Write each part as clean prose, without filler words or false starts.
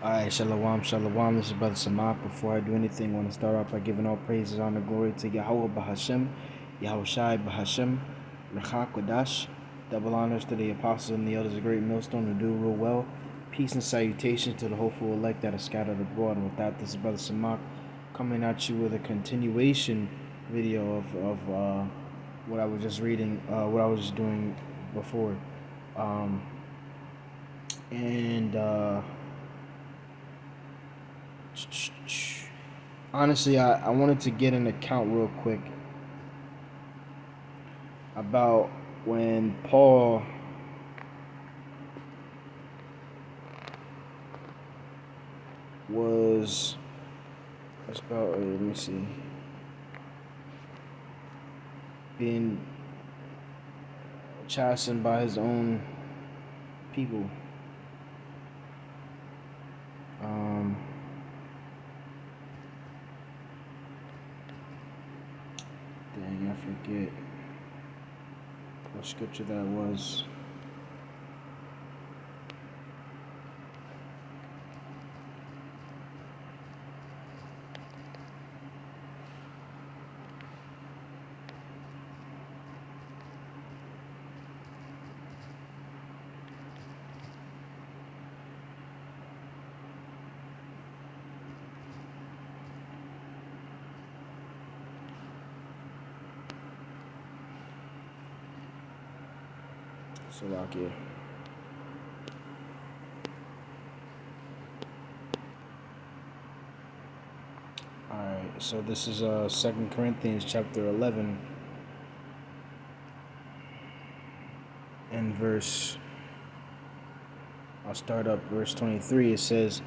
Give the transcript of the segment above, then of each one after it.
Alright, shalom, shalom. This is Brother Samak. Before I do anything, I want to start off by giving all praises, honor, glory to Yahweh Bahashem, Yahweh Shai Bahashem, Rechak Wadash. Double honors to the apostles and the elders of Great Millstone who do rule well. Peace and salutations to the hopeful elect that are scattered abroad. And with that, this is Brother Samak coming at you with a continuation video of what I was just reading, what I was just doing before. And honestly, I wanted to get an account real quick about when Paul was, let me see, being chastened by his own people. Dang, I forget what scripture that was. Slovakia. Alright, so this is 2 Corinthians chapter 11 and I'll start up verse 23. It says,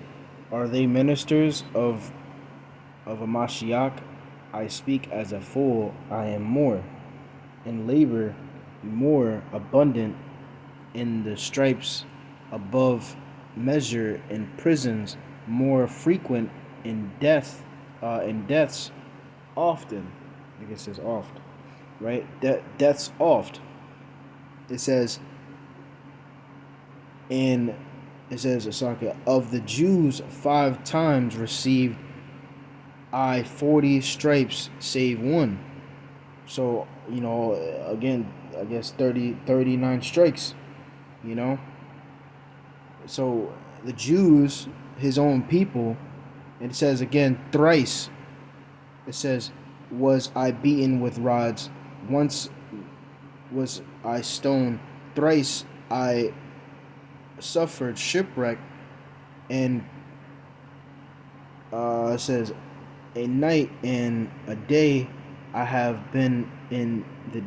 "Are they ministers of a Mashiach? I speak as a fool, I am more. In labor more abundant, in the stripes above measure, in prisons more frequent, in deaths often." I think it says oft, right? Deaths oft. It says, Asaka, of the Jews 5 times received I 40 stripes, save one. So, again, I guess 39 strikes, So the Jews, his own people, it says again, thrice. It says, was I beaten with rods, once was I stoned, thrice I suffered shipwreck, and it says, a night and a day I have been in the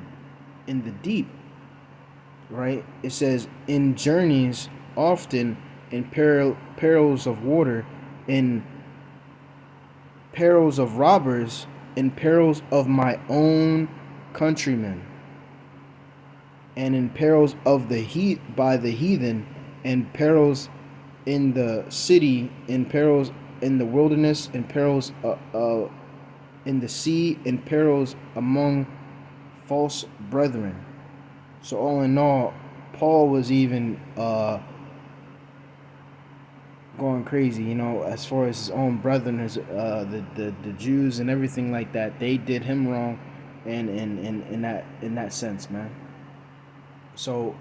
deep. Right? It says, in journeys often, in perils of water, in perils of robbers, in perils of my own countrymen, and in perils of by the heathen, and perils in the city, in perils in the wilderness, in perils in the sea, in perils among false brethren. So all in all, Paul was even going crazy, as far as his own brethren, the Jews and everything like that. They did him wrong, and in that sense, man. So,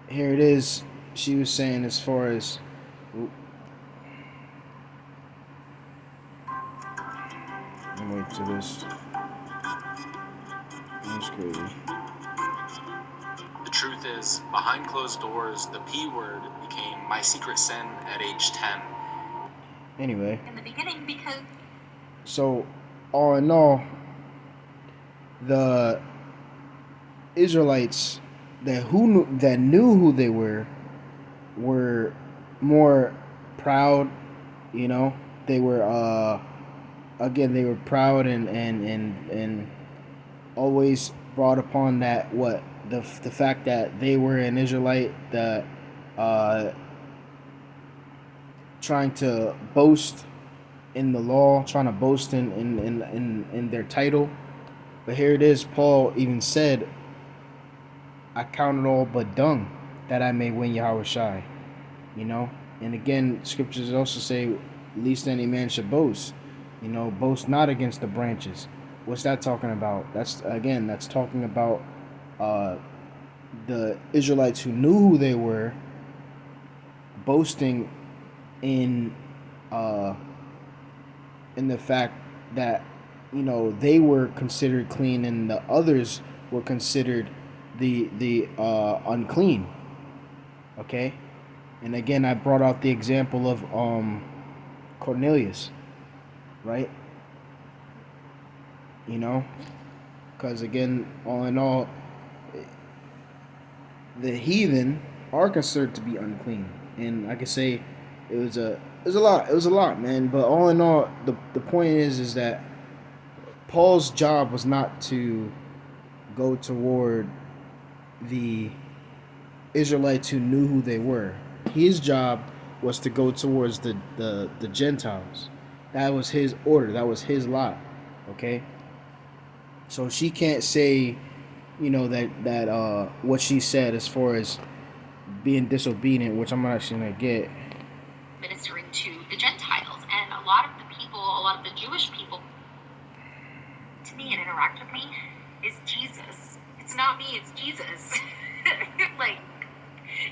here it is. She was saying, as far as, let me wait to this. That's crazy. The truth is, behind closed doors, the P word became my secret sin at age 10. Anyway. In the beginning, because... So, all in all, the Israelites that knew who they were more proud, They were they were proud and always brought upon that the fact that they were an Israelite, that trying to boast in the law, trying to boast in their title. But here it is, Paul even said, I count it all but dung, that I may win Yahweh Shai. You know? And again, scriptures also say, least any man should boast. You know, boast not against the branches. What's that talking about? That's talking about the Israelites who knew who they were, boasting in uh, in the fact that, you know, they were considered clean and the others were considered the unclean. Okay, and again, I brought out the example of Cornelius, right? You know, because again, all in all, the heathen are considered to be unclean, and I could say it was a lot, man. But all in all, the point is that Paul's job was not to go toward the Israelites who knew who they were. His job was to go towards the Gentiles. That was his order. That was his lot. Okay. So she can't say, you know, that what she said as far as being disobedient, which I'm actually gonna get. Ministering to the Gentiles, and a lot of the people, a lot of the Jewish people, to me and interact with me, is Jesus. It's not me, it's Jesus. Like,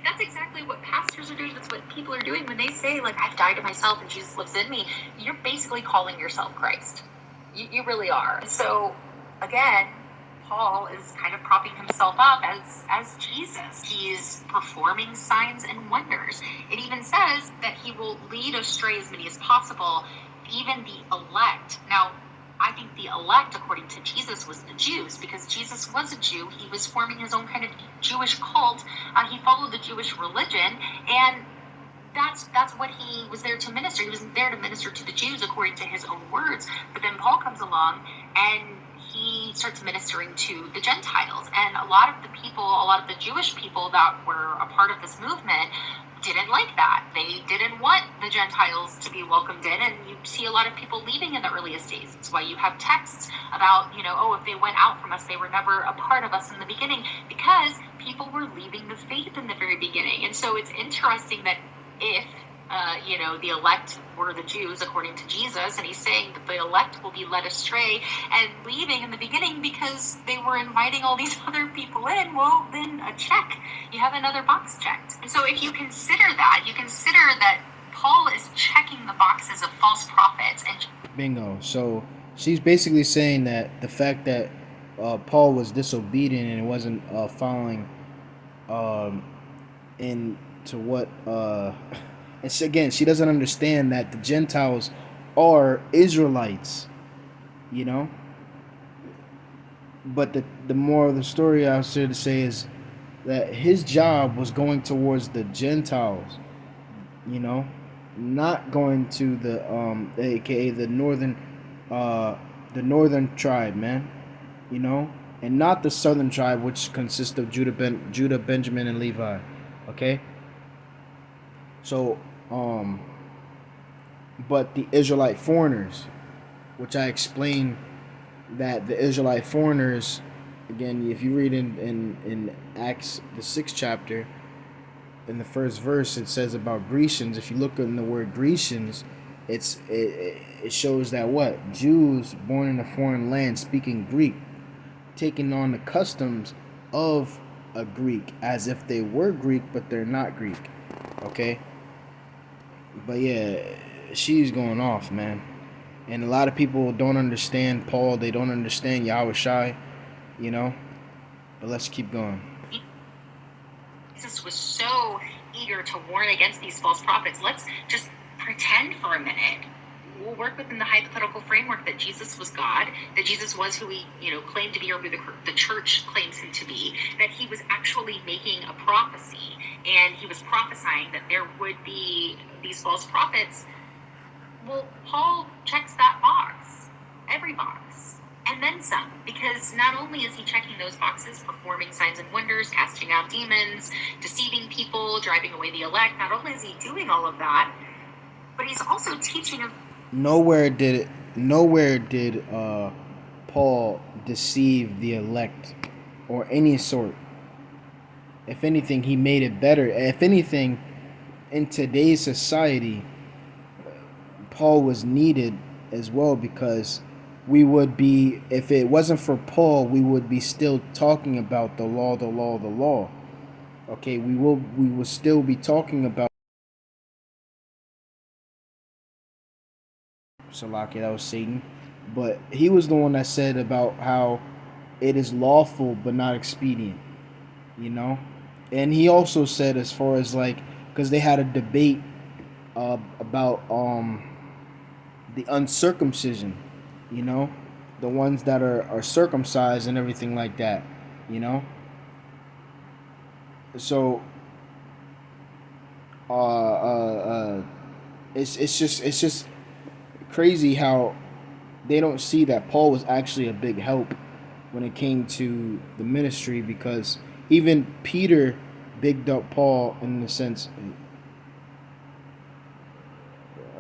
that's exactly what pastors are doing. That's what people are doing when they say, like, I've died to myself and Jesus lives in me. You're basically calling yourself Christ. You really are. So, again, Paul is kind of propping himself up as Jesus. He's performing signs and wonders. It even says that he will lead astray as many as possible, even the elect. Now, I think the elect, according to Jesus, was the Jews, because Jesus was a Jew. He was forming his own kind of Jewish cult. He followed the Jewish religion, and that's what he was there to minister. He was there to minister to the Jews according to his own words. But then Paul comes along and he starts ministering to the Gentiles. And a lot of the people, a lot of the Jewish people that were a part of this movement didn't like that. They didn't want the Gentiles to be welcomed in, and you see a lot of people leaving in the earliest days. That's why you have texts about, you know, oh, if they went out from us, they were never a part of us in the beginning, because people were leaving the faith in the very beginning. And so it's interesting that if you know, the elect were the Jews according to Jesus, and he's saying that the elect will be led astray and leaving in the beginning because they were inviting all these other people in. Well, then a check. You have another box checked. And so if you consider that, you consider that Paul is checking the boxes of false prophets. And bingo. So she's basically saying that the fact that Paul was disobedient and wasn't following into what and so again, she doesn't understand that the Gentiles are Israelites, you know. But the moral of the story I was here to say is that his job was going towards the Gentiles, you know, not going to the aka the northern tribe, man, you know, and not the southern tribe, which consists of Judah, Benjamin, and Levi. Okay. So, but the Israelite foreigners, which I explained that the Israelite foreigners, again, if you read in Acts, the 6th chapter, in the first verse, it says about Grecians. If you look in the word Grecians, it shows that what? Jews born in a foreign land speaking Greek, taking on the customs of a Greek as if they were Greek, but they're not Greek. Okay? But yeah, she's going off, man. And a lot of people don't understand Paul. They don't understand Yahweh Shai, you know. But let's keep going. Jesus was so eager to warn against these false prophets. Let's just pretend for a minute. We'll work within the hypothetical framework that Jesus was God, that Jesus was who he, you know, claimed to be, or who the church claims him to be, that he was actually making a prophecy, and he was prophesying that there would be these false prophets. Well, Paul checks that box, every box, and then some, because not only is he checking those boxes, performing signs and wonders, casting out demons, deceiving people, driving away the elect, not only is he doing all of that, but he's also teaching of. Nowhere did Paul deceive the elect or any sort. If anything, he made it better. If anything, in today's society, Paul was needed as well, because we would be, if it wasn't for Paul, we would be still talking about the law, the law, the law. Okay, we will still be talking about Salaki, that was Satan. But he was the one that said about how it is lawful but not expedient, you know? And he also said, as far as like, because they had a debate about the uncircumcision, you know, the ones that are circumcised and everything like that, you know. So it's just crazy how they don't see that Paul was actually a big help when it came to the ministry, because even Peter bigged up Paul in the sense.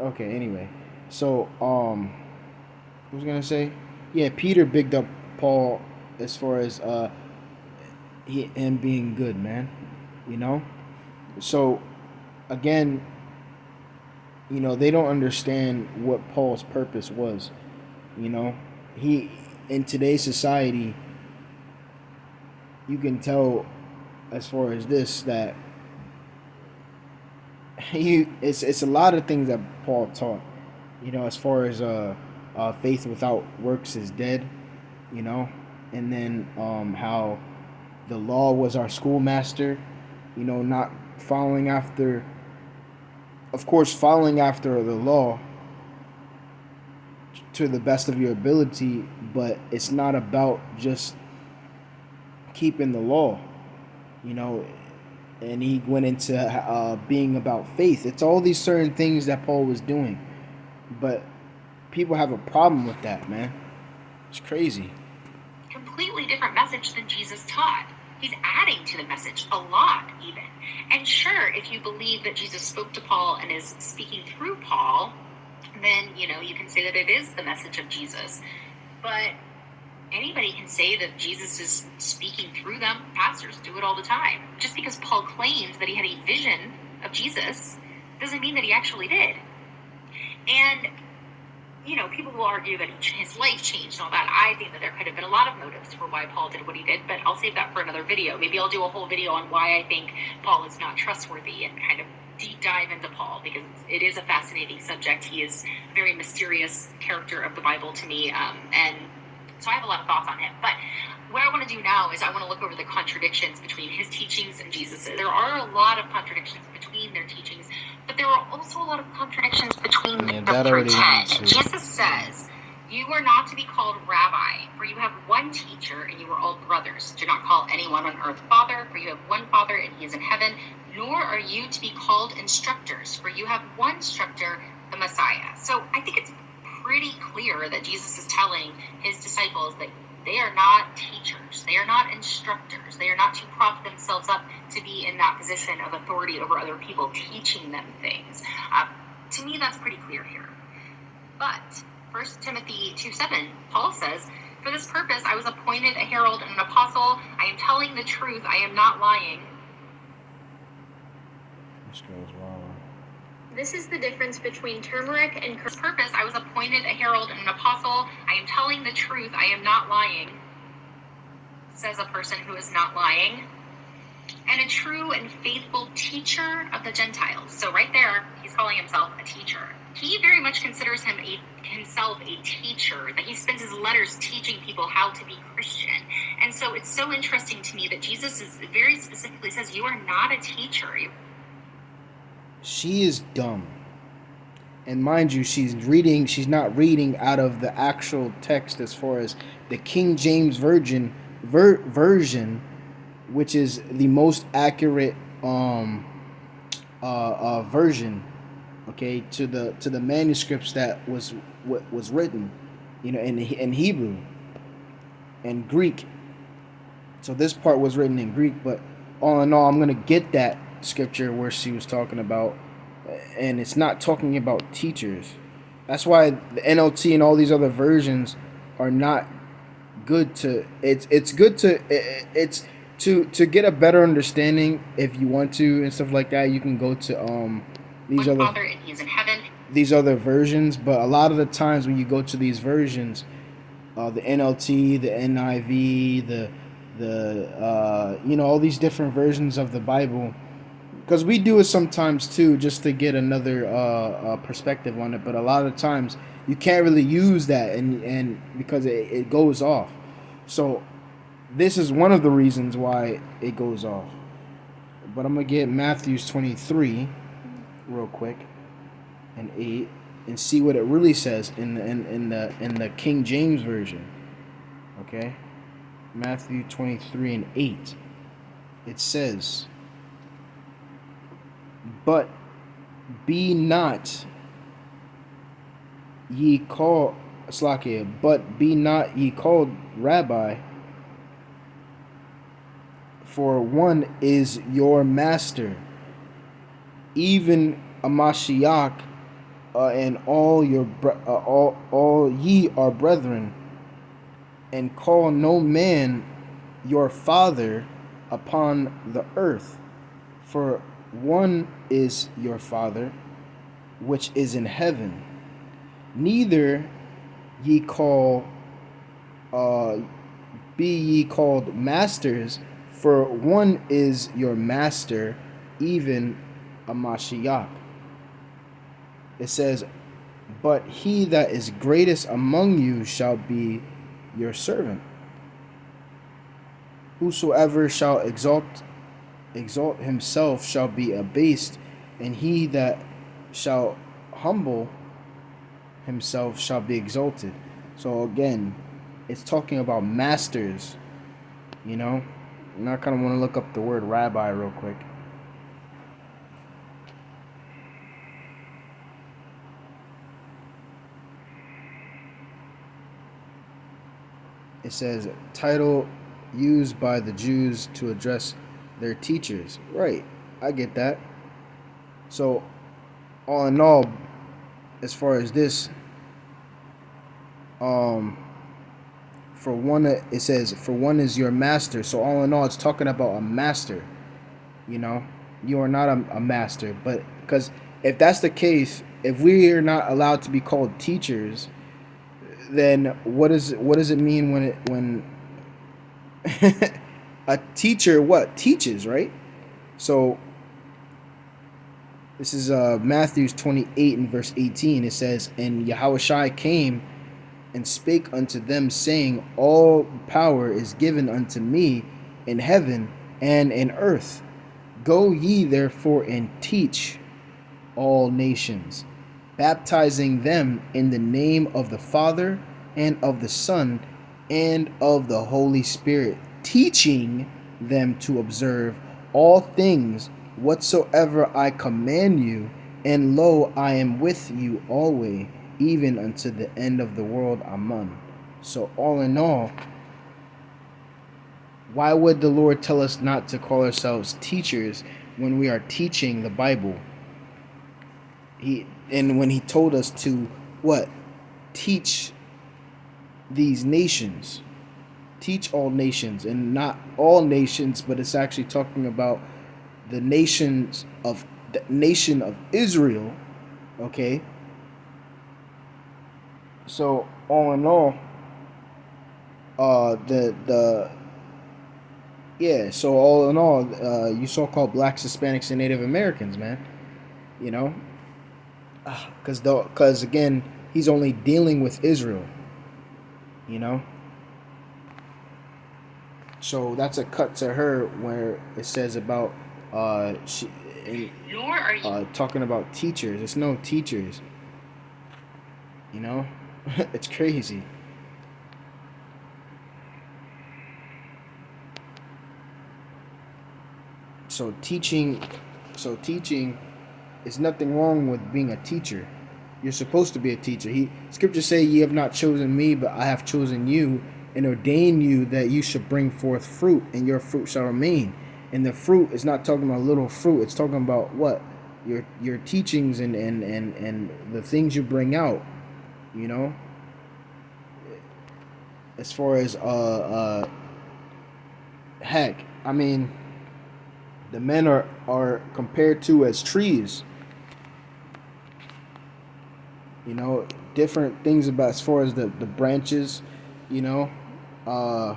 Okay, anyway, so what was I gonna say? Yeah, Peter bigged up Paul as far as him being good, man. You know, so again, you know, they don't understand what Paul's purpose was. You know, he, in today's society, you can tell as far as this that it's a lot of things that Paul taught. You know, as far as faith without works is dead. You know, and then how the law was our schoolmaster. You know, not following after, of course, following after the law to the best of your ability, but it's not about just keeping the law, you know. And he went into being about faith. It's all these certain things that Paul was doing, but people have a problem with that, man. It's crazy. Completely different message than Jesus taught. He's adding to the message a lot, even. And sure, if you believe that Jesus spoke to Paul and is speaking through Paul, then, you know, you can say that it is the message of Jesus. But anybody can say that Jesus is speaking through them. Pastors do it all the time. Just because Paul claims that he had a vision of Jesus doesn't mean that he actually did. And, you know, people will argue that his life changed and all that. I think that there could have been a lot of motives for why Paul did what he did, but I'll save that for another video. Maybe I'll do a whole video on why I think Paul is not trustworthy and kind of deep dive into Paul, because it is a fascinating subject. He is a very mysterious character of the Bible to me, and so I have a lot of thoughts on him. But what I want to do now is I want to look over the contradictions between his teachings and Jesus's. There are a lot of contradictions between their teachings, but there are also a lot of contradictions between them through 10. Jesus says, "You are not to be called rabbi, for you have one teacher, and you are all brothers. Do not call anyone on earth father, for you have one Father, and he is in heaven. Nor are you to be called instructors, for you have one instructor, the Messiah." So I think it's pretty clear that Jesus is telling his disciples that they are not teachers, they are not instructors, they are not to prop themselves up to be in that position of authority over other people, teaching them things. To me, that's pretty clear here. But 1 Timothy 2:7, Paul says, "For this purpose I was appointed a herald and an apostle. I am telling the truth, I am not lying." This girl's wild. This is the difference between turmeric and purpose. I was appointed a herald and an apostle. I am telling the truth, I am not lying, says a person who is not lying, and a true and faithful teacher of the Gentiles. So right there, he's calling himself a teacher. He very much considers himself a teacher, that he spends his letters teaching people how to be Christian. And so it's so interesting to me that Jesus is very specifically says, you are not a teacher. She is dumb. And mind you, she's not reading out of the actual text as far as the King James version, which is the most accurate version, okay, to the manuscripts that was written, you know, in Hebrew and Greek. So this part was written in Greek, but all in all, I'm gonna get that scripture where she was talking about, and it's not talking about teachers. That's why the NLT and all these other versions are not good to. It's good to. It's to get a better understanding, if you want to and stuff like that, you can go to these One other Father and He is in heaven. these other versions. But a lot of the times when you go to these versions, the NLT, the NIV, the all these different versions of the Bible, because we do it sometimes too, just to get another perspective on it. But a lot of times you can't really use that, and because it goes off. So this is one of the reasons why it goes off. But I'm gonna get Matthew's 23 real quick and 8 and see what it really says in the King James version. Okay, Matthew 23 and 8. It says, "But be not ye called Slakia, but be not ye called Rabbi, for one is your master, even a Mashiach, and all your all ye are brethren, and call no man your father upon the earth, for one is your Father, which is in heaven. Neither ye call be ye called masters, for one is your master, even a Mashiach." It says, "But he that is greatest among you shall be your servant. Whosoever shall exalt himself shall be abased, and he that shall humble himself shall be exalted." So again, it's talking about masters, And I kind of want to look up the word rabbi real quick. It says, title used by the Jews to address their teachers. Right, I get that. So, all in all, as far as this, for one, it says, "For one is your master." So all in all, it's talking about a master. You are not a master, but because if that's the case, if we are not allowed to be called teachers, then what does it mean when a teacher teaches, right? So this is Matthew's 28 and verse 18. It says, "And Yahushua came and spake unto them, saying, All power is given unto me in heaven and in earth. Go ye therefore and teach all nations, baptizing them in the name of the Father and of the Son and of the Holy Spirit, teaching them to observe all things whatsoever I command you. And lo, I am with you always, even unto the end of the world." Amen. So all in all, why would the Lord tell us not to call ourselves teachers when we are teaching the Bible? When he told us to teach these nations, teach all nations, and not all nations, but it's actually talking about the nation of Israel. Okay. So all in all, So all in all, you so-called blacks, Hispanics, and Native Americans, man, because again, he's only dealing with Israel, So that's a cut to her where it says about talking about teachers. It's no teachers, It's crazy. So teaching is nothing wrong with being a teacher. You're supposed to be a teacher. Scriptures say, "Ye have not chosen me, but I have chosen you, and ordained you that you should bring forth fruit, and your fruit shall remain." And the fruit is not talking about little fruit. It's talking about what? Your teachings and the things you bring out, As far as heck, I mean, the men are compared to as trees. You know, different things about as far as the branches. You know, uh,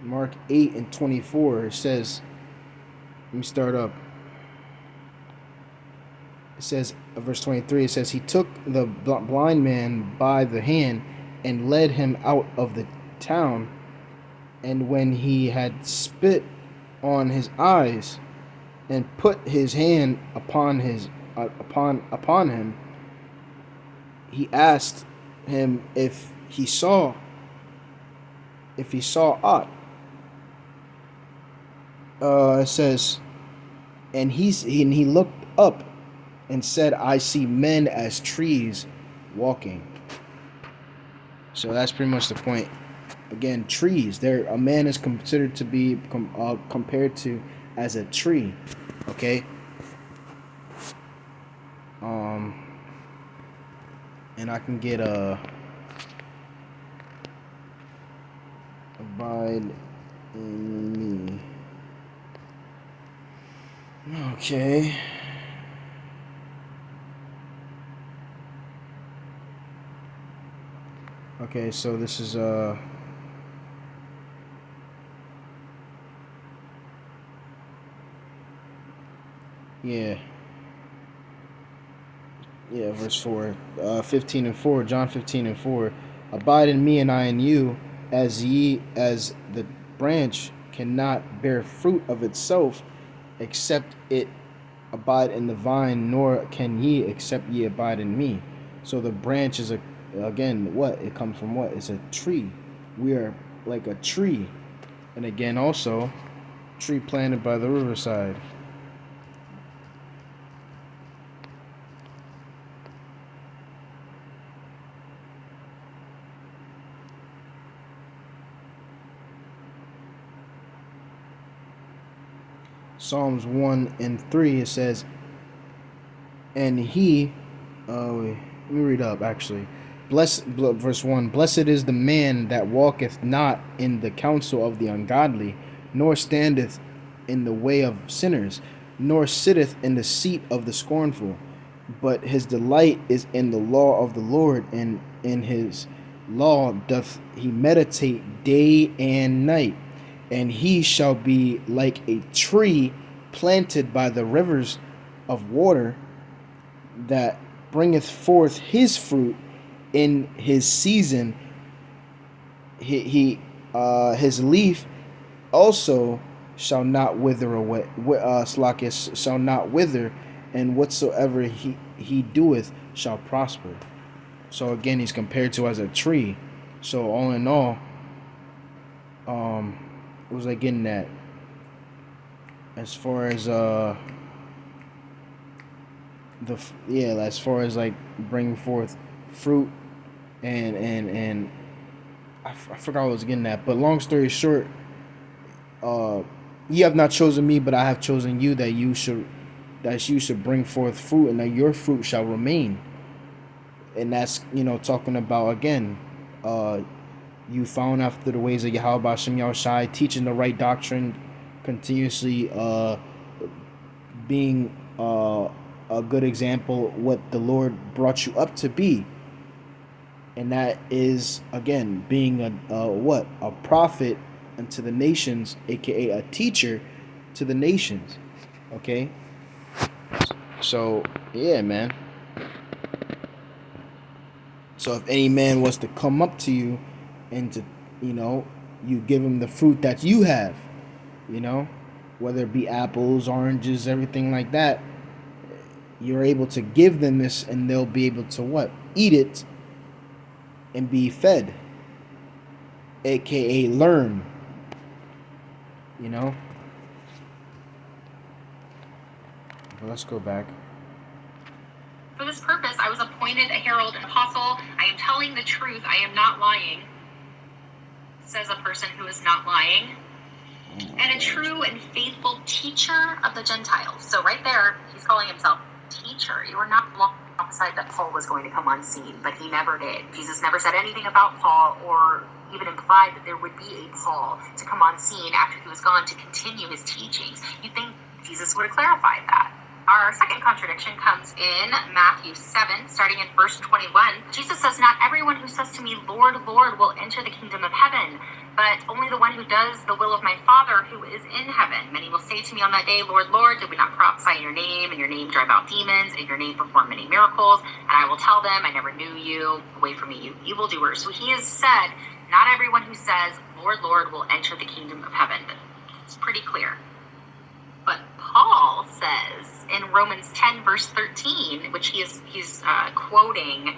Mark 8:24. It says, let me start up. It says, verse 23, it says, he took the blind man by the hand and led him out of the town. And when he had spit on his eyes and put his hand upon him, he asked him if he saw aught. It says, and he looked up and said, I see men as trees walking. So that's pretty much the point. Again, trees. A man is considered to be compared to as a tree. Okay. And I can get abide in me. Okay. Okay, so this is verse 4, 15 and 4, John 15 and 4. Abide in me and I in you, as the branch cannot bear fruit of itself, except it abide in the vine, nor can ye except ye abide in me. So the branch is again, what? It comes from what? It's a tree. We are like a tree. And again, also, tree planted by the riverside. Psalms 1 and 3, it says, and he, let me read up actually. Verse 1, blessed is the man that walketh not in the counsel of the ungodly, nor standeth in the way of sinners, nor sitteth in the seat of the scornful. But his delight is in the law of the Lord, and in his law doth he meditate day and night. And he shall be like a tree planted by the rivers of water, that bringeth forth his fruit in his season. His leaf also shall not wither away. Shall not wither, and whatsoever he doeth shall prosper. So again, he's compared to as a tree. So all in all, what was I getting at? As far as as far as like bringing forth fruit and I forgot what I was getting at. But long story short, ye have not chosen me, but I have chosen you, that you should bring forth fruit, and that your fruit shall remain. And that's, talking about, again, you found after the ways of Yahweh B'Shem Yahushai, teaching the right doctrine, continuously being a good example, what the Lord brought you up to be. And that is, again, being a prophet unto the nations, aka a teacher to the nations. Okay? So, yeah, man. So if any man was to come up to you and to, you give him the fruit that you have, whether it be apples, oranges, everything like that, you're able to give them this, and they'll be able to what? Eat it and be fed, aka learn. But let's go back. For this purpose, I was appointed a herald and apostle. I am telling the truth. I am not lying, says a person who is not lying. and a true and faithful teacher of the Gentiles. So right there, he's calling himself teacher. You are not prophesied that Paul was going to come on scene, but he never did. Jesus never said anything about Paul or even implied that there would be a Paul to come on scene after he was gone to continue his teachings. You'd think Jesus would have clarified that. Our second contradiction comes in Matthew 7, starting in verse 21. Jesus says, "Not everyone who says to me, 'Lord, Lord,' will enter the kingdom of heaven, but only the one who does the will of my Father who is in heaven. Many will say to me on that day, 'Lord, Lord, did we not prophesy in your name, and your name drive out demons, and your name perform many miracles?' And I will tell them, 'I never knew you. Away from me, you evildoers.'" So he has said, not everyone who says, 'Lord, Lord,' will enter the kingdom of heaven. It's pretty clear. But Paul says in Romans 10, verse 13, which he's quoting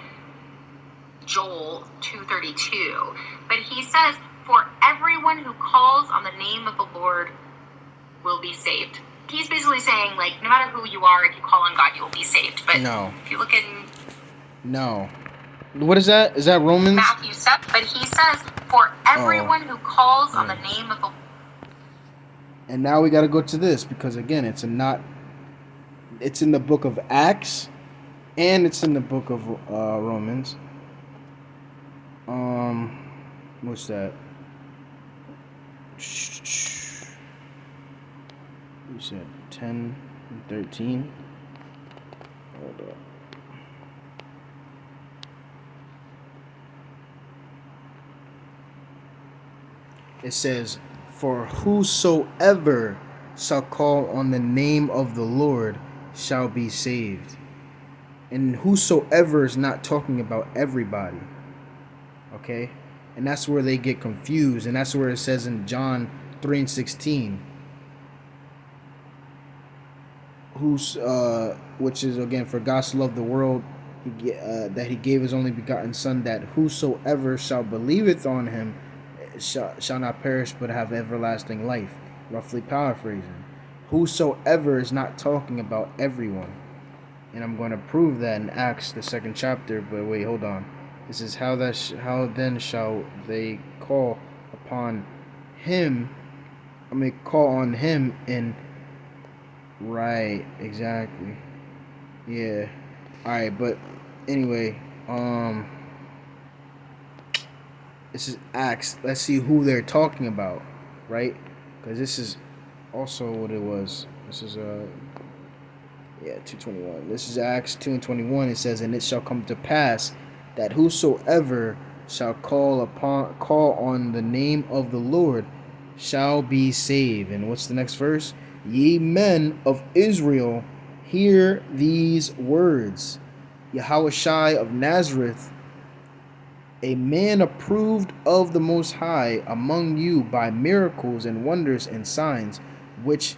Joel 2:32, but he says, "For everyone who calls on the name of the Lord will be saved." He's basically saying, like, no matter who you are, if you call on God, you will be saved. But No. if you look in No. What is that? Is that Romans? Matthew 7, but he says, "For everyone who calls on the name of the..." And now we got to go to this because again, it's in the book of Acts and it's in the book of Romans. What's that? You said 10 and 13. Hold up. It says, "For whosoever shall call on the name of the Lord shall be saved." And whosoever is not talking about everybody. Okay? And that's where they get confused. And that's where it says in John 3:16. Which is again, "For God so loved the world that he gave his only begotten Son, that whosoever shall believeth on him shall not perish but have everlasting life." Roughly paraphrasing. Whosoever is not talking about everyone. And I'm going to prove that in Acts, the 2nd chapter. But wait, hold on. This is how then shall they call upon him? Call on him in... Right, exactly. Yeah. Alright, but anyway, this is Acts. Let's see who they're talking about, right? Because this is also what it was. This is 2:21. This is Acts 2:21. It says, "And it shall come to pass that whosoever shall call on the name of the Lord shall be saved." And what's the next verse? "Ye men of Israel, hear these words. Yahushua of Nazareth, a man approved of the Most High among you by miracles and wonders and signs, which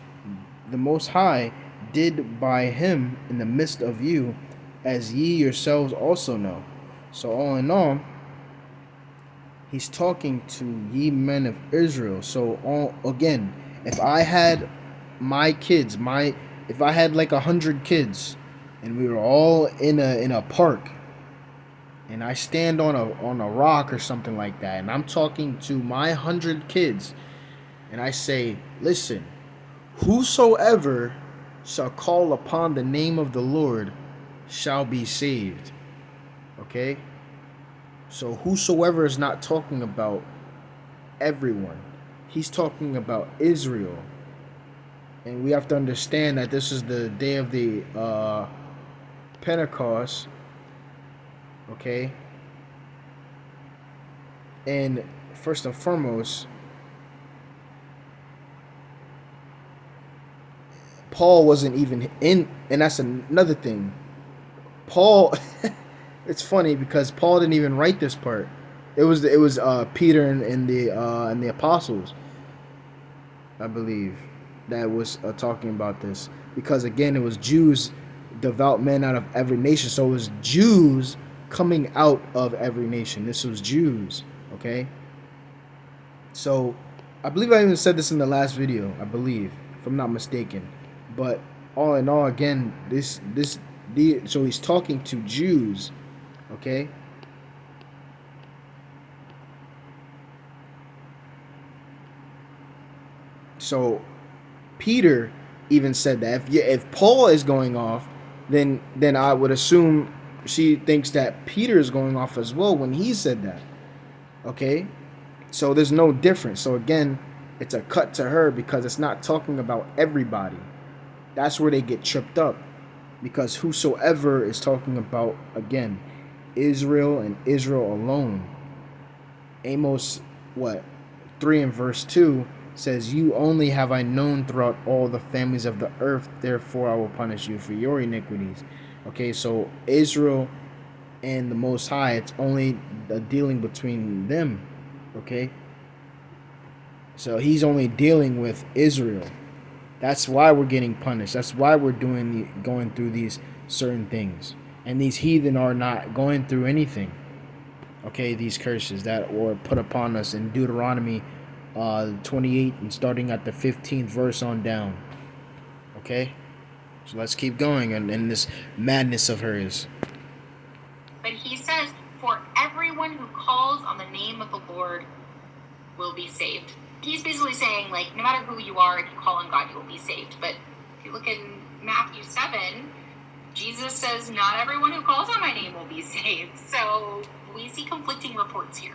the Most High did by him in the midst of you, as ye yourselves also know." So all in all, he's talking to ye men of Israel. So again, if I had my kids, if I had like 100 kids, and we were all in a park, and I stand on a rock or something like that, and I'm talking to my 100 kids, and I say, "Listen, whosoever shall call upon the name of the Lord shall be saved." Okay? So whosoever is not talking about everyone. He's talking about Israel. And we have to understand that this is the day of the Pentecost. Okay? And first and foremost, Paul wasn't even in, and that's another thing. Paul, it's funny because Paul didn't even write this part. It was Peter and the apostles, I believe, that was talking about this, because again, it was Jews, devout men out of every nation. So it was Jews coming out of every nation. This was Jews, okay? So I believe I even said this in the last video, I believe, if I'm not mistaken. But all in all, again, so he's talking to Jews, okay? So Peter even said that if Paul is going off, then I would assume she thinks that Peter is going off as well when he said that. Okay, so there's no difference. So again, it's a cut to her because it's not talking about everybody. That's where they get tripped up, because whosoever is talking about, again, Israel and Israel alone. Amos 3 and verse 2 says, "You only have I known throughout all the families of the earth, therefore I will punish you for your iniquities." Okay, so Israel and the Most High, it's only a dealing between them. Okay, so he's only dealing with Israel. That's why we're getting punished. That's why we're going through these certain things. And these heathen are not going through anything. Okay, these curses that were put upon us in Deuteronomy 28 and starting at the 15th verse on down. Okay, so let's keep going in this madness of hers. But he says, "For everyone who calls on the name of the Lord will be saved." He's basically saying, like, no matter who you are, if you call on God, you will be saved. But if you look in Matthew 7, Jesus says, not everyone who calls on my name will be saved. So we see conflicting reports here.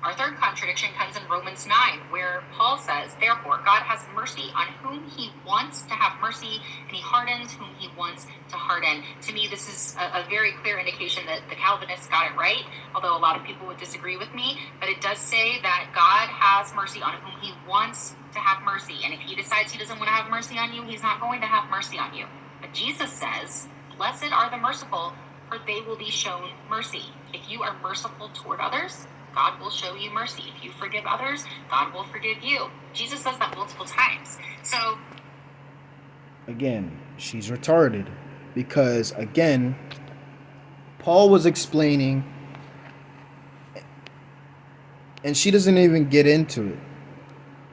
Our third contradiction comes in Romans 9, where Paul says, "Therefore, God has mercy on whom he wants to have mercy, and he hardens whom he wants to harden." To me, this is a very clear indication that the Calvinists got it right, although a lot of people would disagree with me. But it does say that God has mercy on whom he wants to have mercy. And if he decides he doesn't want to have mercy on you, he's not going to have mercy on you. But Jesus says, "Blessed are the merciful, for they will be shown mercy." If you are merciful toward others, God will show you mercy. If you forgive others, God will forgive you. Jesus says that multiple times. So, again, she's retarded, because, again, Paul was explaining, and she doesn't even get into it.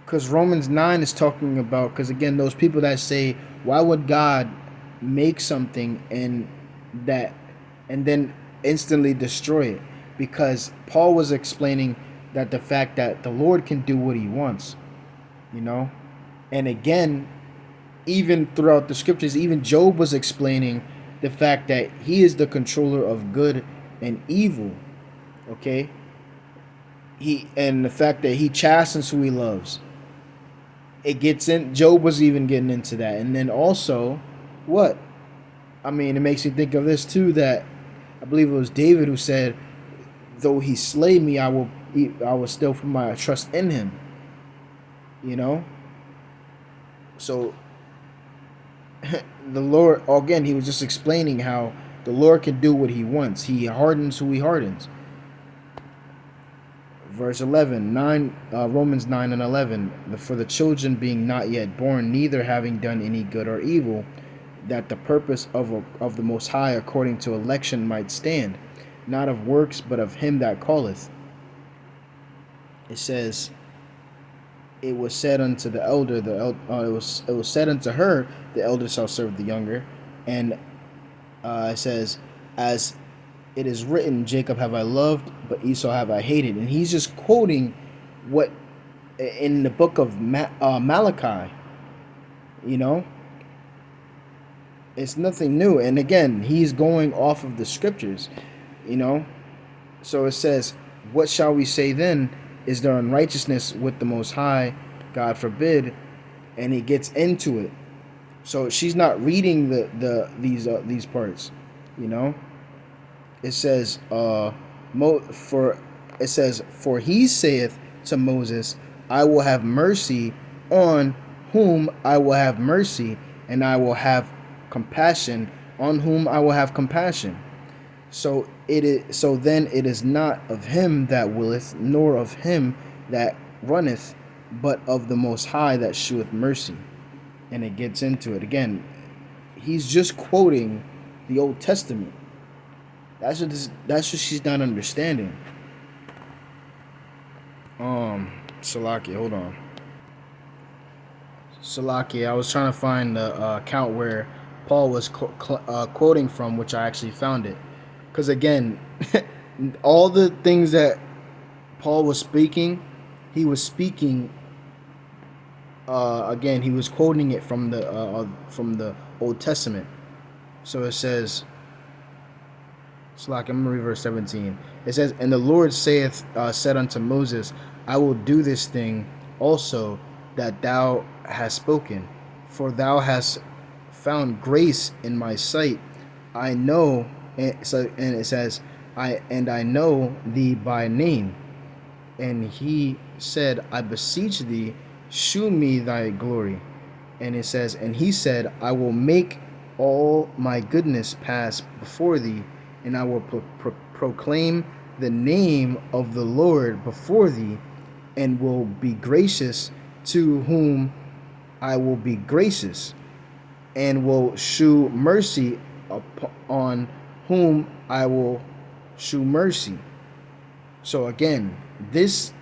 Because Romans 9 is talking about, because, again, those people that say, why would God make something and then instantly destroy it? Because Paul was explaining that the fact that the Lord can do what he wants, and again, even throughout the scriptures, even Job was explaining the fact that he is the controller of good and evil. Okay, and the fact that he chastens who he loves. It gets in. Job was even getting into that, and then also, it makes me think of this too. That I believe it was David who said, "Though he slay me, I will still put my trust in him." So the Lord, again, he was just explaining how the Lord can do what he wants. He hardens who he hardens. Verse 11, Romans 9 and 11, "For the children being not yet born, neither having done any good or evil, that the purpose of the Most High according to election might stand, not of works, but of him that calleth." It says, "It was said unto the elder, it was said unto her, the elder shall serve the younger." And it says, "As it is written, Jacob have I loved, but Esau have I hated." And he's just quoting what in the book of Malachi. It's nothing new. And again, he's going off of the scriptures. So it says, "What shall we say then? Is there unrighteousness with the Most High? God forbid." And he gets into it. So she's not reading these parts. It says, "For he saith to Moses, I will have mercy on whom I will have mercy, and I will have compassion on whom I will have compassion." So then it is not of him that willeth, nor of him that runneth, but of the Most High that sheweth mercy. And it gets into it again. He's just quoting the Old Testament. That's what she's not understanding. Salakia, hold on. Salakia, I was trying to find the account where Paul was quoting from, which I actually found it. Because again, all the things that Paul was speaking, he was speaking again, he was quoting it from the Old Testament. So it says, it's like, I'm gonna read verse 17. It says, "And the Lord said unto Moses, I will do this thing also that thou hast spoken, for thou hast found grace in my sight. I know," and it says, I know thee by name. And he said, I beseech thee, shew me thy glory. And it says, and he said, I will make all my goodness pass before thee, and I will proclaim the name of the Lord before thee, and will be gracious to whom I will be gracious, and will shew mercy upon whom I will shew mercy. So again, this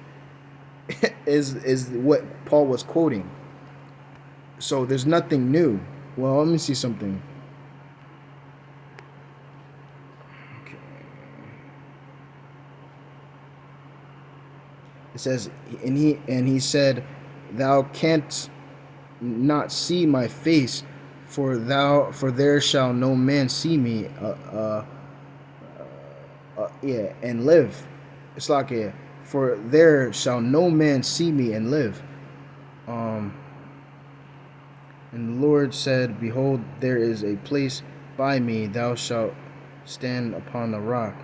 is what Paul was quoting. So there's nothing new. Well, let me see something. Okay. It says, and he said, thou canst not see my face, for there shall no man see me and live. It's like, for there shall no man see me and live. And the Lord said, behold, there is a place by me, thou shalt stand upon the rock.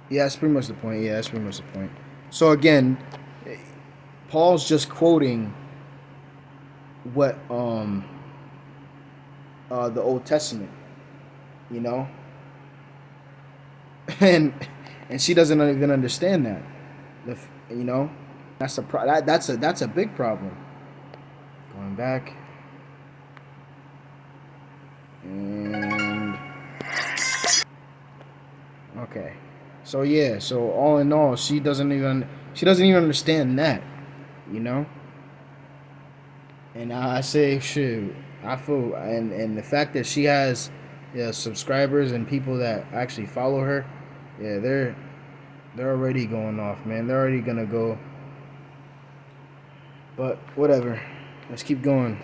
Yeah, that's pretty much the point. So again, Paul's just quoting what the Old Testament, you know, and she doesn't even understand that. You know, that's a big problem. Going back, and okay, so yeah, so all in all, she doesn't even understand that, you know. And I say, shoot, I feel, and the fact that she has subscribers and people that actually follow her, yeah, they're already going off, man. They're already gonna go. But whatever, let's keep going.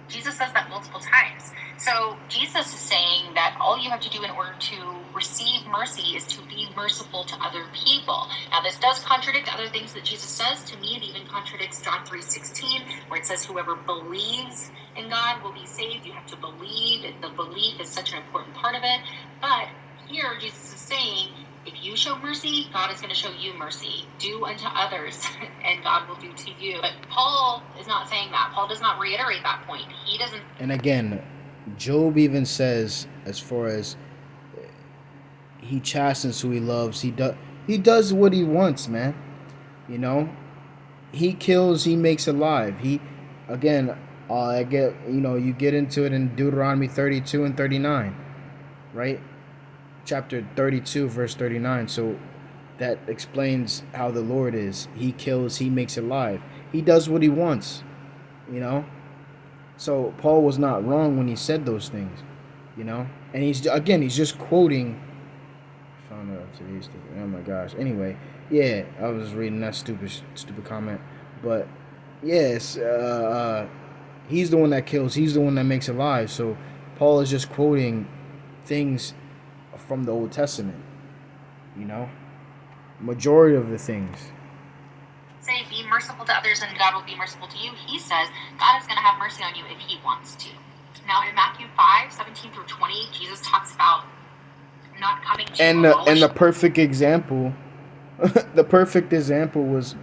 Jesus says that multiple times. So Jesus is saying that all you have to do in order to receive mercy is to be merciful to other people. Now, this does contradict other things that Jesus says. To me, it even contradicts John 3:16, where it says, whoever believes in God will be saved. You have to believe. The belief is such an important part of it. But here, Jesus is saying, if you show mercy, God is going to show you mercy. Do unto others, and God will do to you. But Paul is not saying that. Paul does not reiterate that point. He doesn't. And again, Job even says, as far as he chastens who he loves, he does what he wants, man. You know, he kills, he makes alive. I get, you get into it in Deuteronomy 32 and 39, right? Chapter 32, verse 39. So that explains how the Lord is. He kills, he makes alive. He does what he wants, you know. So Paul was not wrong when he said those things, you know. And he's just quoting. Found out today's. Oh my gosh. Anyway, yeah, I was reading that stupid comment, but yes, he's the one that kills. He's the one that makes alive. So Paul is just quoting things from the Old Testament, you know, majority of the things. Say, be merciful to others and God will be merciful to you. He says God is going to have mercy on you if he wants to. Now in Matthew 5:17 through 20, Jesus talks about not coming to and the perfect example the perfect example was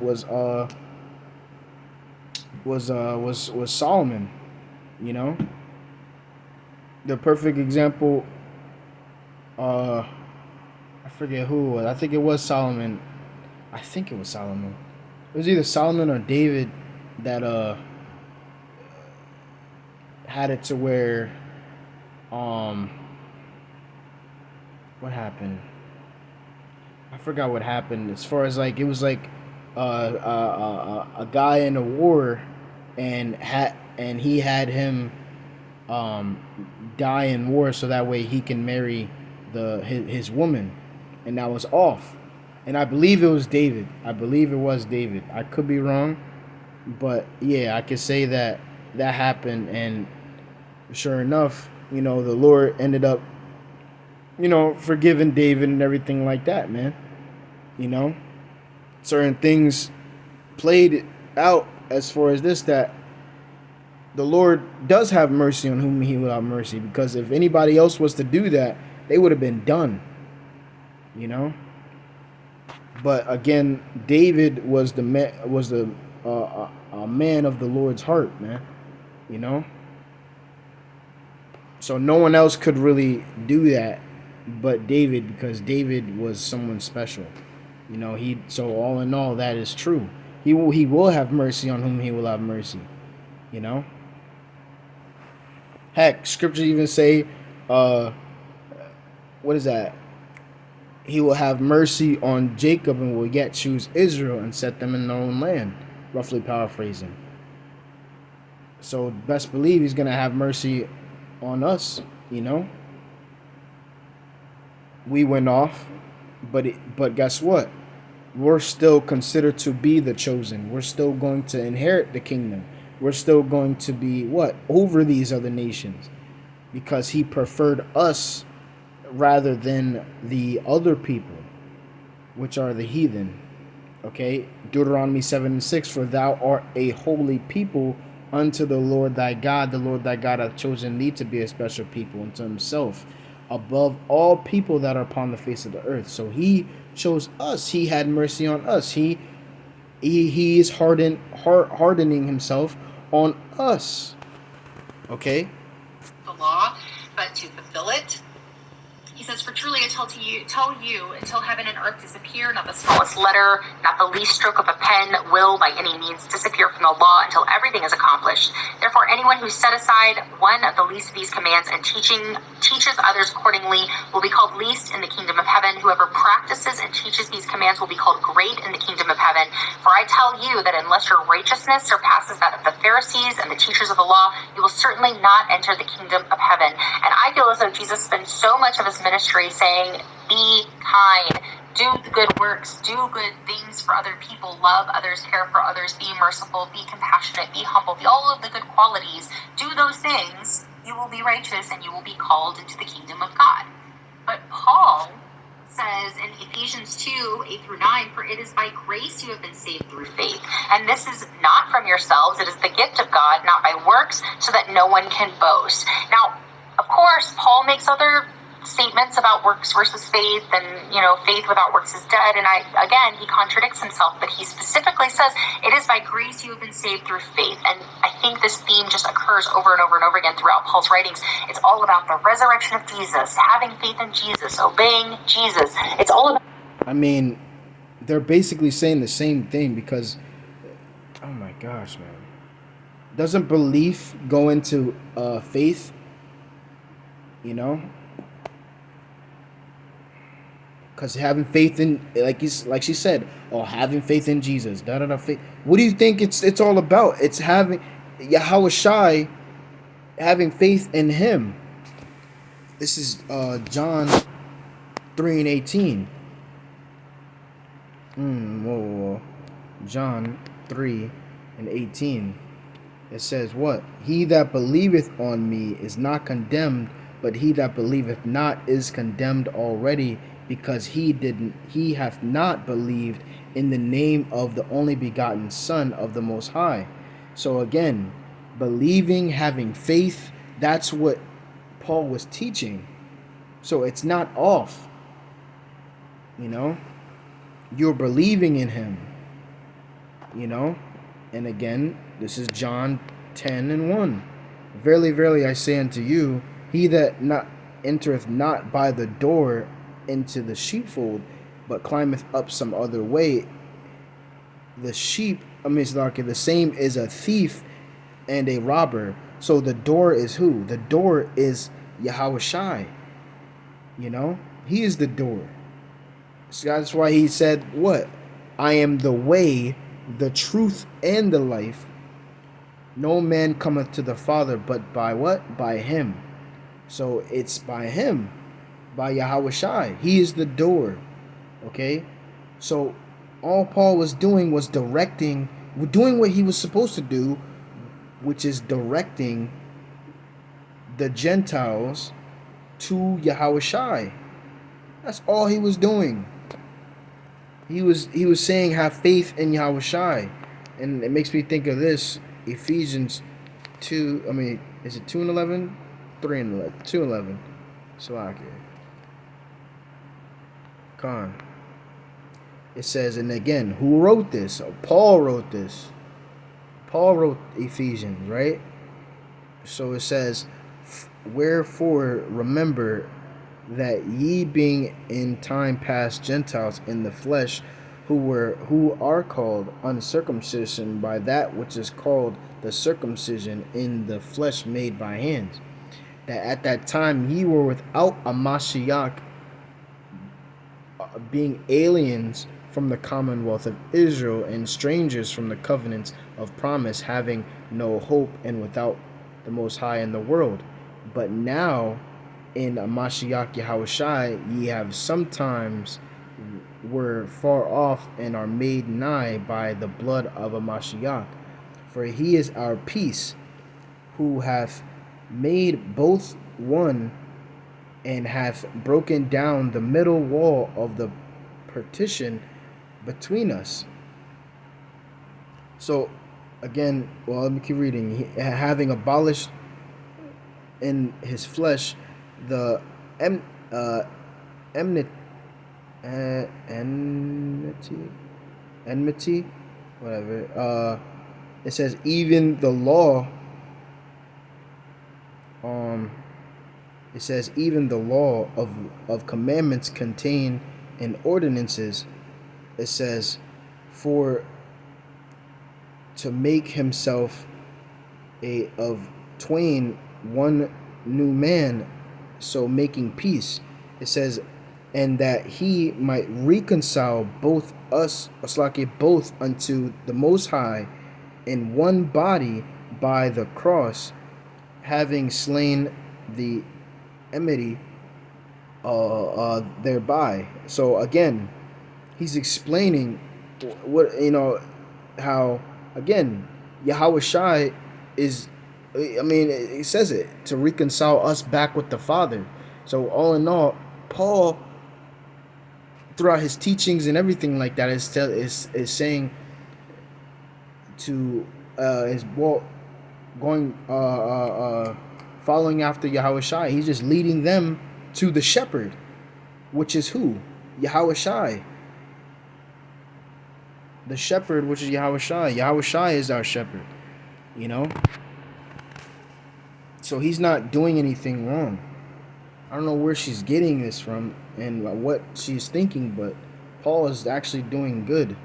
Solomon, you know. The perfect example, I forget who it was. I think it was Solomon. It was either Solomon or David that had it to where what happened? I forgot what happened. As far as like, it was like a guy in a war, and he had him die in war so that way he can marry his woman, and that was off. And I believe it was David. I could be wrong, But yeah, I could say that that happened, and sure enough, the Lord ended up, forgiving David and everything like that, man. You know, certain things played out as far as this, that the Lord does have mercy on whom he will have mercy, because if anybody else was to do that, they would have been done, you know. But again, David was the man, was the a man of the Lord's heart, man. You know, so no one else could really do that but David, because David was someone special. So all in all, that is true. He will have mercy on whom he will have mercy. You know. Heck, scriptures even say, uh, what is that? He will have mercy on Jacob and will yet choose Israel and set them in their own land. Roughly paraphrasing. So best believe he's gonna have mercy on us. We went off, but guess what? We're still considered to be the chosen. We're still going to inherit the kingdom. We're still going to be what? Over these other nations, because he preferred us rather than the other people, which are the heathen. Okay? Deuteronomy 7:6, for thou art a holy people unto the Lord thy God. The Lord thy God hath chosen thee to be a special people unto himself, above all people that are upon the face of the earth. So he chose us. He had mercy on us. He is hardening himself on us. Okay? The law, but to fulfill it. He says, for truly I tell you, until heaven and earth disappear, not the smallest letter, not the least stroke of a pen will by any means disappear from the law until everything is accomplished. Therefore, anyone who set aside one of the least of these commands and teaches others accordingly will be called least in the kingdom of heaven. Whoever practices and teaches these commands will be called great in the kingdom of heaven. For I tell you that unless your righteousness surpasses that of the Pharisees and the teachers of the law, you will certainly not enter the kingdom of heaven. And I feel as though Jesus spends so much of his ministry saying, be kind, do the good works, do good things for other people, love others, care for others, be merciful, be compassionate, be humble, be all of the good qualities. Do those things, you will be righteous and you will be called into the kingdom of God. But Paul says in Ephesians 2, 8-9, for it is by grace you have been saved through faith. And this is not from yourselves, it is the gift of God, not by works, so that no one can boast. Now, of course, Paul makes other statements about works versus faith, and faith without works is dead, and he contradicts himself, but he specifically says it is by grace you have been saved through faith. And I think this theme just occurs over and over and over again throughout Paul's writings. It's all about the resurrection of Jesus, having faith in Jesus, obeying Jesus. It's all about, they're basically saying the same thing, because oh my gosh, man, doesn't belief go into faith? Because having faith in, like she said, having faith in Jesus, faith. What do you think it's all about? It's having Yahushai, having faith in him. This is John 3:18. John 3:18. It says what? He that believeth on me is not condemned, but he that believeth not is condemned already, because he hath not believed in the name of the only begotten Son of the Most High. So again, believing, having faith, that's what Paul was teaching. So it's not off. You're believing in him. And again, this is John 10:1. Verily, verily, I say unto you, he that entereth not by the door into the sheepfold, but climbeth up some other way, the same is a thief and a robber. So the door is who? The door is Yahushai. He is the door. So that's why he said what? I am the way, the truth, and the life. No man cometh to the Father but by what? By him. So it's by him, by Yahushai. He is the door. Okay? So all Paul was doing was directing doing what he was supposed to do, which is directing the Gentiles to Yahushai. That's all he was doing. He was saying, have faith in Yahushai. And it makes me think of this, Ephesians 2, I mean, is it 2 and 11? 3 and 11. 2 and 11. Salakia. Khan. It says, and again, who wrote this? Paul wrote this. Paul wrote Ephesians, right? So it says, wherefore remember that ye being in time past Gentiles in the flesh, who are called uncircumcision by that which is called the circumcision in the flesh made by hands, that at that time ye were without a Mashiach, being aliens from the commonwealth of Israel and strangers from the covenants of promise, having no hope and without the Most High in the world. But now in Mashiach Yahushai ye have sometimes were far off and are made nigh by the blood of a Mashiach. For he is our peace, who hath made both one, and hath broken down the middle wall of the partition between us. So again, well, let me keep reading. Having abolished in his flesh the enmity, whatever. It says even the law. It says even the law of commandments contained in ordinances. It says, for to make himself of twain one new man, so making peace. It says, and that he might reconcile both us, both unto the Most High in one body by the cross, having slain the enmity thereby. So again, he's explaining what, how again Yahushai is, I mean, he says it to reconcile us back with the Father. So all in all, Paul, throughout his teachings and everything like that, is saying to is going following after Yahushai. He's just leading them to the shepherd, which is who? Yahushai. The shepherd, which is Yahushai. Yahushai is our shepherd, So he's not doing anything wrong. I don't know where she's getting this from and what she's thinking, but Paul is actually doing good.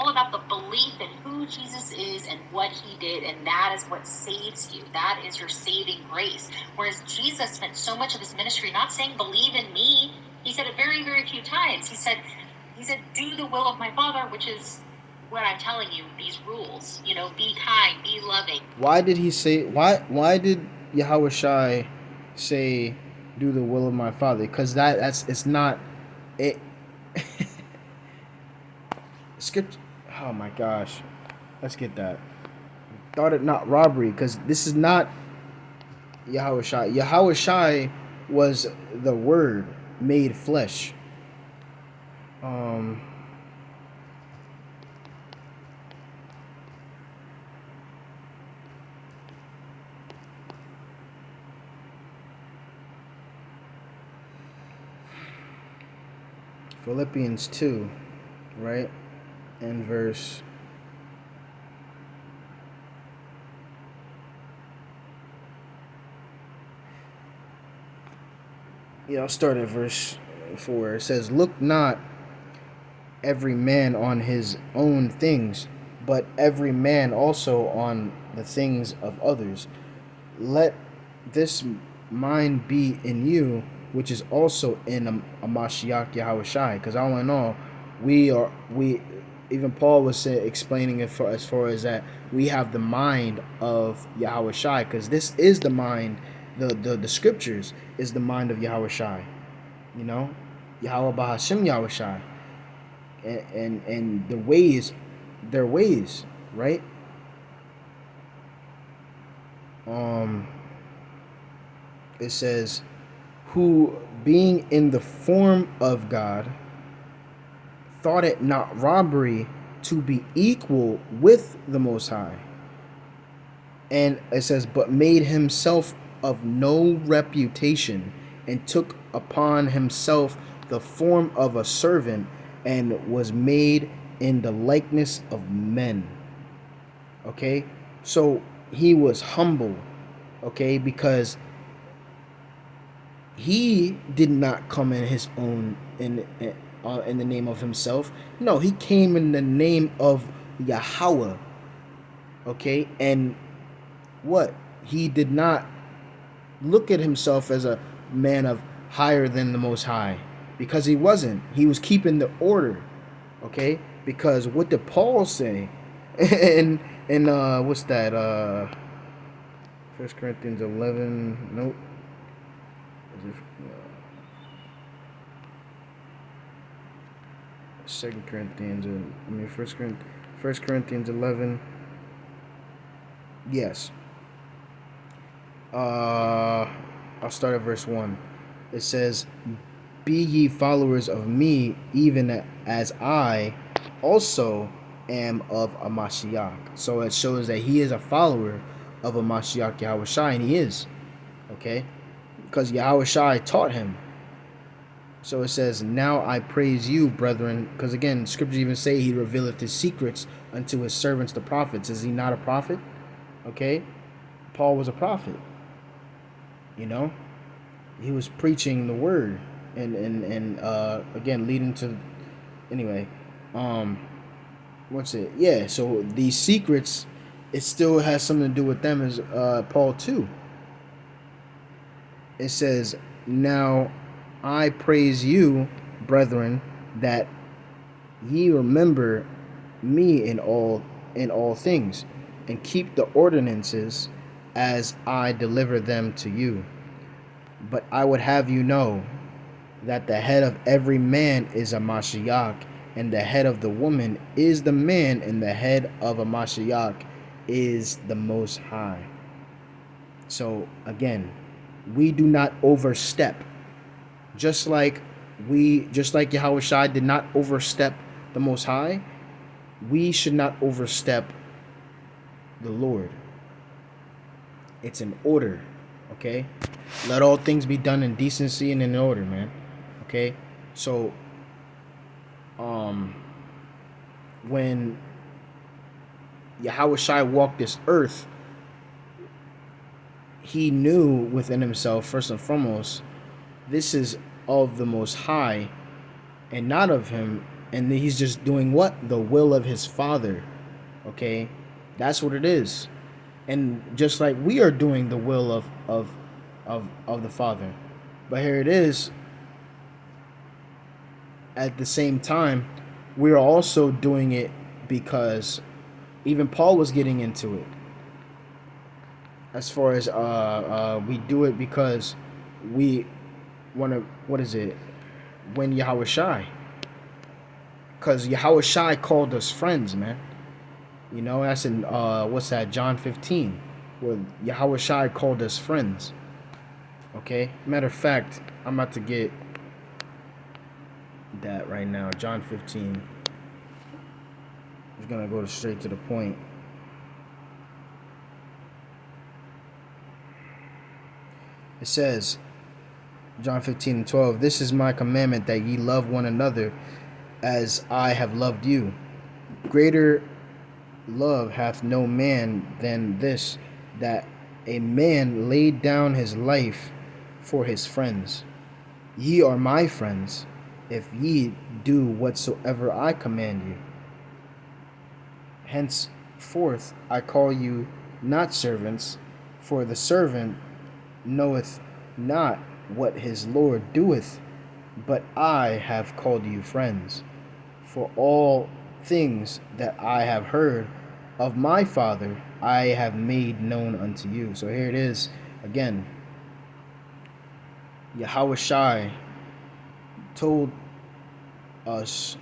All about the belief in who Jesus is and what he did, and that is what saves you. That is your saving grace. Whereas Jesus spent so much of his ministry not saying believe in me. He said it very, very few times. He said do the will of my Father, which is what I'm telling you, these rules. Be kind, be loving. Why did he say, why did Yahushai say do the will of my Father? Because it's not it. Scripture. Oh my gosh, let's get that. Thought it not robbery, because this is not Yahushai. Yahushai was the Word made flesh. Philippians 2, right? And verse I'll start at verse 4. It says, look not every man on his own things, but every man also on the things of others. Let this mind be in you, which is also in a Mashiach Yahushai. Because all in all, even Paul was explaining it as far as that we have the mind of Yahushai, because this is the mind, the scriptures is the mind of Yahushai, Yahweh Bahashim Yahushai. and the ways, their ways, right? Um, it says, who being in the form of God, thought it not robbery to be equal with the Most High. And it says, but made himself of no reputation, and took upon himself the form of a servant, and was made in the likeness of men. Okay? So he was humble, okay? Because he did not come in his own in the name of himself. No, he came in the name of Yahweh. Okay? And what? He did not look at himself as a man of higher than the Most High, because he wasn't. He was keeping the order. Okay? Because what did Paul say? and what's that? 1 Corinthians 11. Nope. Is it, 2 Corinthians, First Corinthians 11. Yes. I'll start at verse 1. It says, be ye followers of me, even as I also am of a Mashiach. So it shows that he is a follower of a Mashiach Yahushai, and he is. Okay? Because Yahushai taught him. So it says, now I praise you, brethren, because again, scriptures even say he revealeth his secrets unto his servants, the prophets. Is he not a prophet? Okay? Paul was a prophet. You know? He was preaching the word, and again, leading to, anyway, what's it? Yeah, so these secrets, it still has something to do with them as Paul too. It says, now I praise you, brethren, that ye remember me in all things, and keep the ordinances as I deliver them to you. But I would have you know that the head of every man is a Mashiach, and the head of the woman is the man, and the head of a Mashiach is the Most High. So again, we do not overstep. Just like Yahushua did not overstep the Most High, we should not overstep the Lord. It's an order, okay? Let all things be done in decency and in order, man. Okay? So, when Yahushua walked this earth, he knew within himself, first and foremost, this is of the Most High and not of him, and he's just doing what? The will of his Father. Okay? That's what it is. And just like we are doing the will of the Father. But here it is, at the same time, we're also doing it because even Paul was getting into it. As far as we do it because we want to, what is it? When Yahushai. Because Yahushai called us friends, man. You know, that's in, what's that, John 15, where Yahushai called us friends. Okay? Matter of fact, I'm about to get that right now. John 15. I'm just going to go straight to the point. It says, John 15:12, this is my commandment, that ye love one another as I have loved you. Greater love hath no man than this, that a man laid down his life for his friends. Ye are my friends, if ye do whatsoever I command you. Henceforth I call you not servants, for the servant knoweth not what his Lord doeth, but I have called you friends. For all things that I have heard of my Father I have made known unto you. So here it is again. Yahushai told us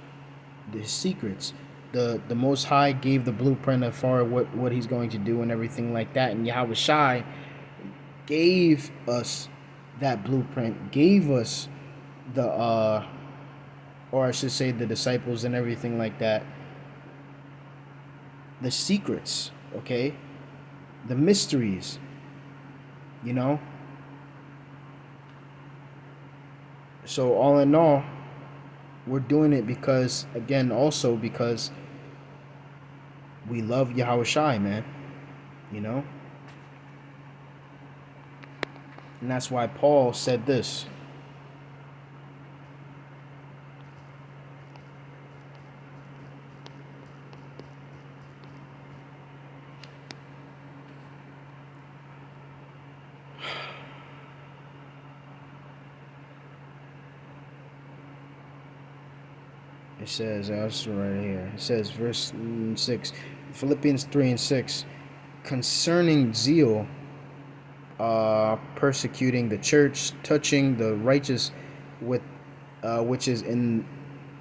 the secrets. The Most High gave the blueprint as far as what He's going to do and everything like that. And Yahweh Shai gave us that blueprint, gave us the or I should say the disciples and everything like that, the secrets, okay, the mysteries, you know. So all in all, we're doing it because, again, also because we love Yahweh Shai, man, you know. And that's why Paul said this. It says, that's right here. It says, verse 6, Philippians 3 and 6, concerning zeal, persecuting the church, touching the righteous with which is in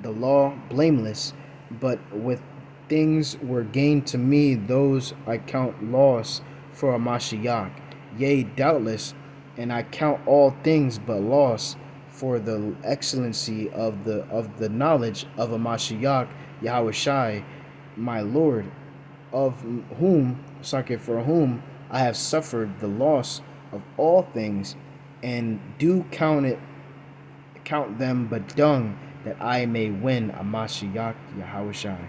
the law, blameless, but with things were gained to me, those I count loss for a Mashiach. Yea, doubtless, and I count all things but loss for the excellency of the knowledge of a Mashiach, Yahweh Shai, my Lord, of whom, for whom I have suffered the loss of all things, and do count them but dung, that I may win a Mashiach, Yahweh Shai.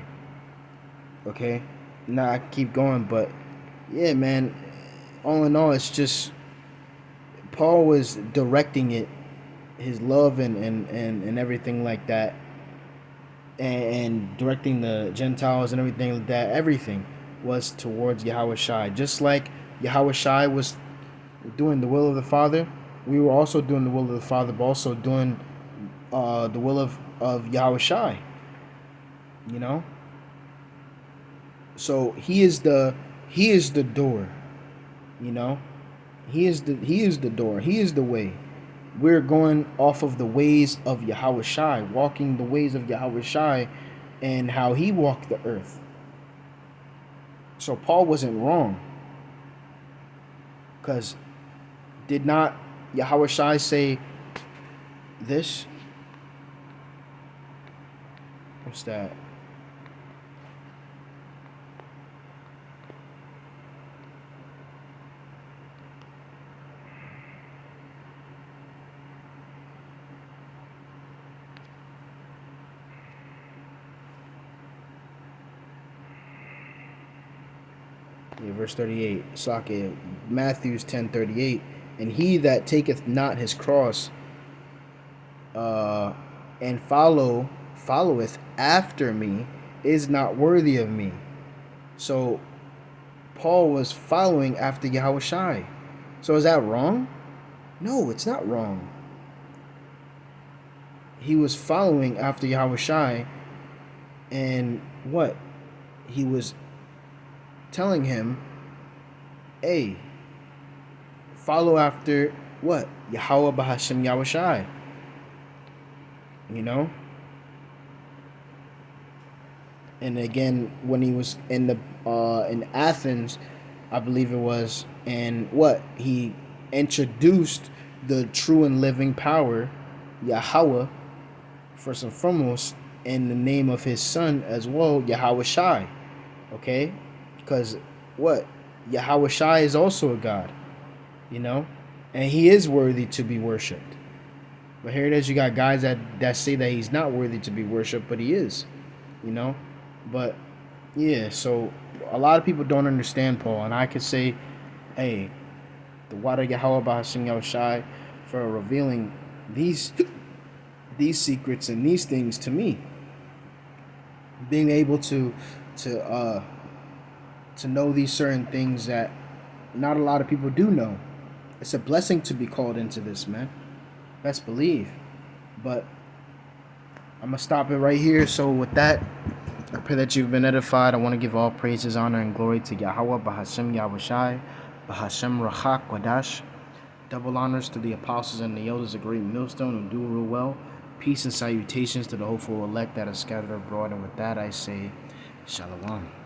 Okay? Now I keep going, but yeah, man, all in all, it's just Paul was directing it, his love and everything like that, and directing the Gentiles and everything like that. Everything was towards Yahweh Shai. Just like Yahweh Shai was doing the will of the Father, we were also doing the will of the Father, but also doing the will of Yahweh Shai. You know? So he is the door, you know? He is the door. He is the way. We're going off of the ways of Yahweh Shai, walking the ways of Yahweh Shai and how he walked the earth. So Paul wasn't wrong. Because did not Yahweh Shai say this? What's that? Yeah, verse 38, Sake, Matthews 10:38, and he that taketh not his cross and followeth after me is not worthy of me. So Paul was following after Yahweh Shai. So is that wrong? No, it's not wrong. He was following after Yahweh Shai, and what? He was telling him, hey, follow after what? Yahweh Bahashem Yahweh Shai. You know? And again, when he was in Athens, I believe it was, and what? He introduced the true and living power, Yahweh, first and foremost, in the name of his son as well, Yahweh Shai. Okay? Because what? Yahweh Shai is also a God, you know? And he is worthy to be worshipped. But here it is, you got guys that say that he's not worthy to be worshipped, but he is, you know? But, yeah, so a lot of people don't understand Paul. And I could say, hey, the water Yahweh Bahashem Yahweh Shai for revealing these secrets and these things to me. Being able to know these certain things that not a lot of people do know. It's a blessing to be called into this, man. Best believe. But I'm going to stop it right here. So with that, I pray that you've been edified. I want to give all praises, honor, and glory to Yahweh, Bahashem Yahweh Shai, Bahashem Rachak Wadash. Double honors to the apostles and the elders of Great Millstone who do real well. Peace and salutations to the hopeful elect that are scattered abroad. And with that, I say, Shalom.